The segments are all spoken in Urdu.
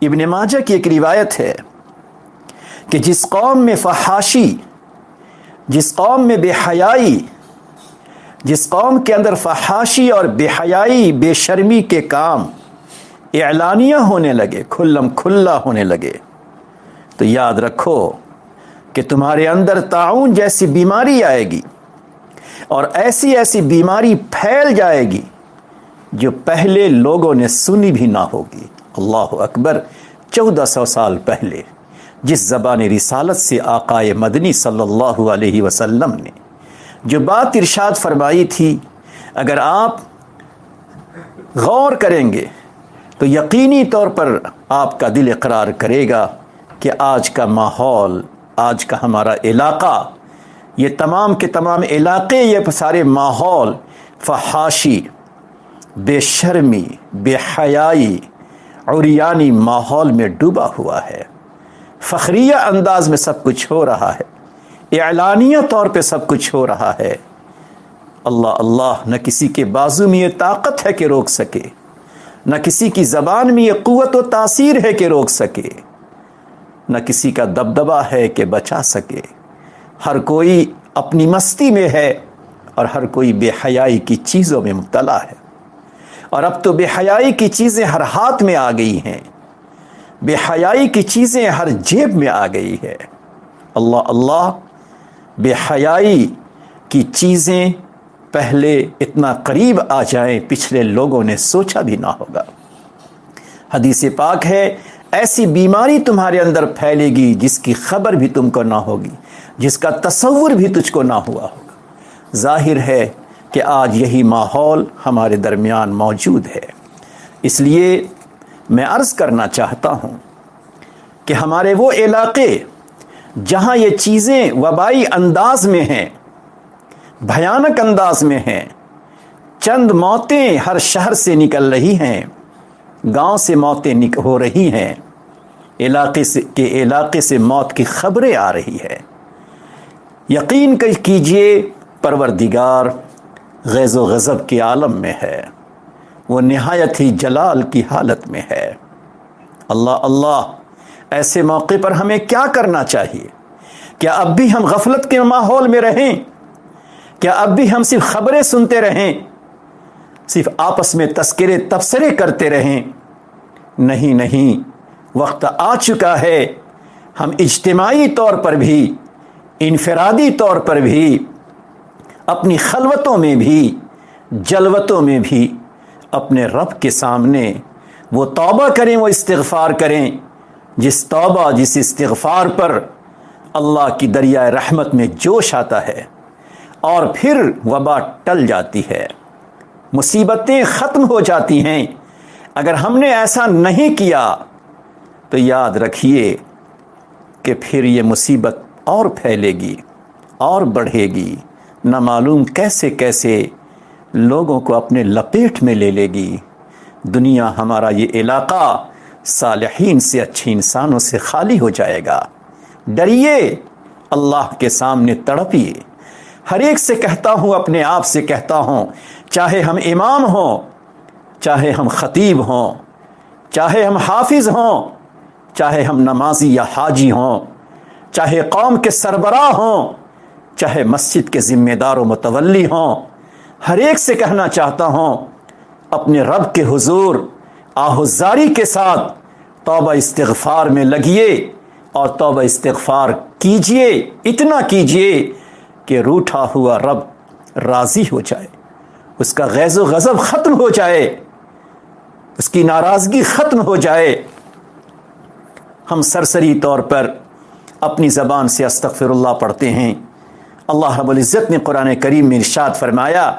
ابن ماجہ کی ایک روایت ہے کہ جس قوم میں فحاشی، جس قوم میں بے حیائی، جس قوم کے اندر فحاشی اور بے حیائی، بے شرمی کے کام اعلانیہ ہونے لگے، کھلم کھلا ہونے لگے، تو یاد رکھو کہ تمہارے اندر طاعون جیسی بیماری آئے گی اور ایسی ایسی بیماری پھیل جائے گی جو پہلے لوگوں نے سنی بھی نہ ہوگی۔ اللہ اکبر! 1400 سال پہلے جس زبان رسالت سے آقائے مدنی صلی اللہ علیہ وسلم نے جو بات ارشاد فرمائی تھی، اگر آپ غور کریں گے تو یقینی طور پر آپ کا دل اقرار کرے گا کہ آج کا ماحول، آج کا ہمارا علاقہ، یہ تمام کے تمام علاقے، یہ سارے ماحول فحاشی، بے شرمی، بے حیائی، عریانی ماحول میں ڈوبا ہوا ہے۔ فخریہ انداز میں سب کچھ ہو رہا ہے، اعلانیہ طور پہ سب کچھ ہو رہا ہے۔ اللہ اللہ! نہ کسی کے بازو میں یہ طاقت ہے کہ روک سکے، نہ کسی کی زبان میں یہ قوت و تاثیر ہے کہ روک سکے، نہ کسی کا دبدبہ ہے کہ بچا سکے۔ ہر کوئی اپنی مستی میں ہے اور ہر کوئی بے حیائی کی چیزوں میں مبتلا ہے، اور اب تو بے حیائی کی چیزیں ہر ہاتھ میں آ گئی ہیں، بے حیائی کی چیزیں ہر جیب میں آ گئی ہے۔ اللہ اللہ! بے حیائی کی چیزیں پہلے اتنا قریب آ جائیں، پچھلے لوگوں نے سوچا بھی نہ ہوگا۔ حدیث پاک ہے، ایسی بیماری تمہارے اندر پھیلے گی جس کی خبر بھی تم کو نہ ہوگی، جس کا تصور بھی تجھ کو نہ ہوا ہوگا۔ ظاہر ہے کہ آج یہی ماحول ہمارے درمیان موجود ہے۔ اس لیے میں عرض کرنا چاہتا ہوں کہ ہمارے وہ علاقے جہاں یہ چیزیں وبائی انداز میں ہیں، بھیانک انداز میں ہیں، چند موتیں ہر شہر سے نکل رہی ہیں، گاؤں سے موتیں ہو رہی ہیں، علاقے سے موت کی خبریں آ رہی ہے، یقین کیجئے پروردگار غیظ و غضب کے عالم میں ہے، وہ نہایت ہی جلال کی حالت میں ہے۔ اللہ اللہ! ایسے موقع پر ہمیں کیا کرنا چاہیے؟ کیا اب بھی ہم غفلت کے ماحول میں رہیں؟ کیا اب بھی ہم صرف خبریں سنتے رہیں، صرف آپس میں تذکرے تبصرے کرتے رہیں؟ نہیں نہیں، وقت آ چکا ہے ہم اجتماعی طور پر بھی، انفرادی طور پر بھی، اپنی خلوتوں میں بھی، جلوتوں میں بھی اپنے رب کے سامنے وہ توبہ کریں، وہ استغفار کریں، جس توبہ، جس استغفار پر اللہ کی دریائے رحمت میں جوش آتا ہے اور پھر وبا ٹل جاتی ہے، مصیبتیں ختم ہو جاتی ہیں۔ اگر ہم نے ایسا نہیں کیا تو یاد رکھیے کہ پھر یہ مصیبت اور پھیلے گی اور بڑھے گی، نہ معلوم کیسے کیسے لوگوں کو اپنے لپیٹ میں لے لے گی۔ دنیا، ہمارا یہ علاقہ صالحین سے، اچھے انسانوں سے خالی ہو جائے گا۔ ڈریے، اللہ کے سامنے تڑپیے۔ ہر ایک سے کہتا ہوں، اپنے آپ سے کہتا ہوں، چاہے ہم امام ہوں، چاہے ہم خطیب ہوں، چاہے ہم حافظ ہوں، چاہے ہم نمازی یا حاجی ہوں، چاہے قوم کے سربراہ ہوں، چاہے مسجد کے ذمہ دار و متولی ہوں، ہر ایک سے کہنا چاہتا ہوں، اپنے رب کے حضور آہوزاری کے ساتھ توبہ استغفار میں لگیے اور توبہ استغفار کیجئے، اتنا کیجئے کہ روٹھا ہوا رب راضی ہو جائے، اس کا غیظ و غضب ختم ہو جائے، اس کی ناراضگی ختم ہو جائے۔ ہم سرسری طور پر اپنی زبان سے استغفر اللہ پڑھتے ہیں۔ اللہ رب العزت نے قرآن کریم میں ارشاد فرمایا،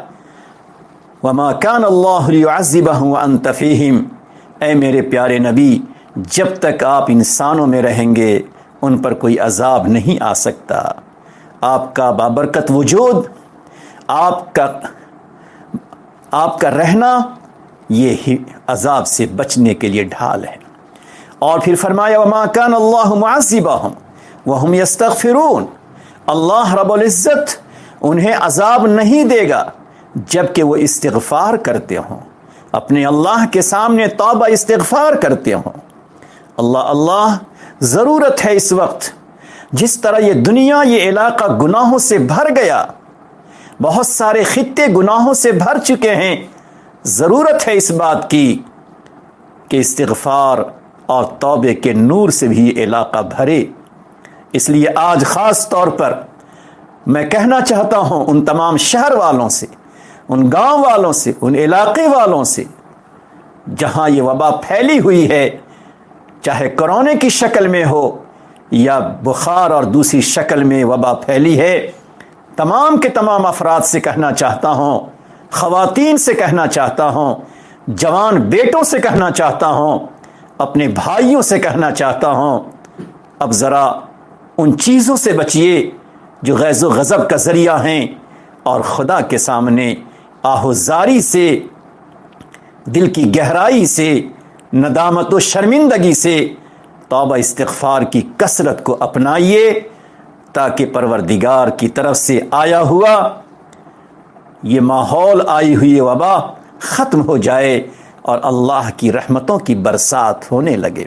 وَمَا كَانَ اللَّهُ لِيُعَذِّبَهُمْ وَأَنْتَ فِيهِمْ، اے میرے پیارے نبی، جب تک آپ انسانوں میں رہیں گے ان پر کوئی عذاب نہیں آ سکتا۔ آپ کا بابرکت وجود، آپ کا رہنا یہ ہی عذاب سے بچنے کے لیے ڈھال ہے۔ اور پھر فرمایا، وَمَا كَانَ اللَّهُ مُعَذِّبَهُمْ وَهُمْ يَسْتَغْفِرُونَ، اللہ رب العزت انہیں عذاب نہیں دے گا جب کہ وہ استغفار کرتے ہوں، اپنے اللہ کے سامنے توبہ استغفار کرتے ہوں۔ اللہ اللہ، ضرورت ہے اس وقت جس طرح یہ دنیا، یہ علاقہ گناہوں سے بھر گیا، بہت سارے خطے گناہوں سے بھر چکے ہیں، ضرورت ہے اس بات کی کہ استغفار اور توبے کے نور سے بھی یہ علاقہ بھرے۔ اس لیے آج خاص طور پر میں کہنا چاہتا ہوں ان تمام شہر والوں سے، ان گاؤں والوں سے، ان علاقے والوں سے جہاں یہ وبا پھیلی ہوئی ہے، چاہے کورونا کی شکل میں ہو یا بخار اور دوسری شکل میں وبا پھیلی ہے، تمام کے تمام افراد سے کہنا چاہتا ہوں، خواتین سے کہنا چاہتا ہوں، جوان بیٹوں سے کہنا چاہتا ہوں، اپنے بھائیوں سے کہنا چاہتا ہوں، اب ذرا ان چیزوں سے بچیے جو غیظ و غضب کا ذریعہ ہیں، اور خدا کے سامنے آہوزاری سے، دل کی گہرائی سے، ندامت و شرمندگی سے توبہ استغفار کی کثرت کو اپنائیے، تاکہ پروردگار کی طرف سے آیا ہوا یہ ماحول، آئی ہوئی وبا ختم ہو جائے اور اللہ کی رحمتوں کی برسات ہونے لگے۔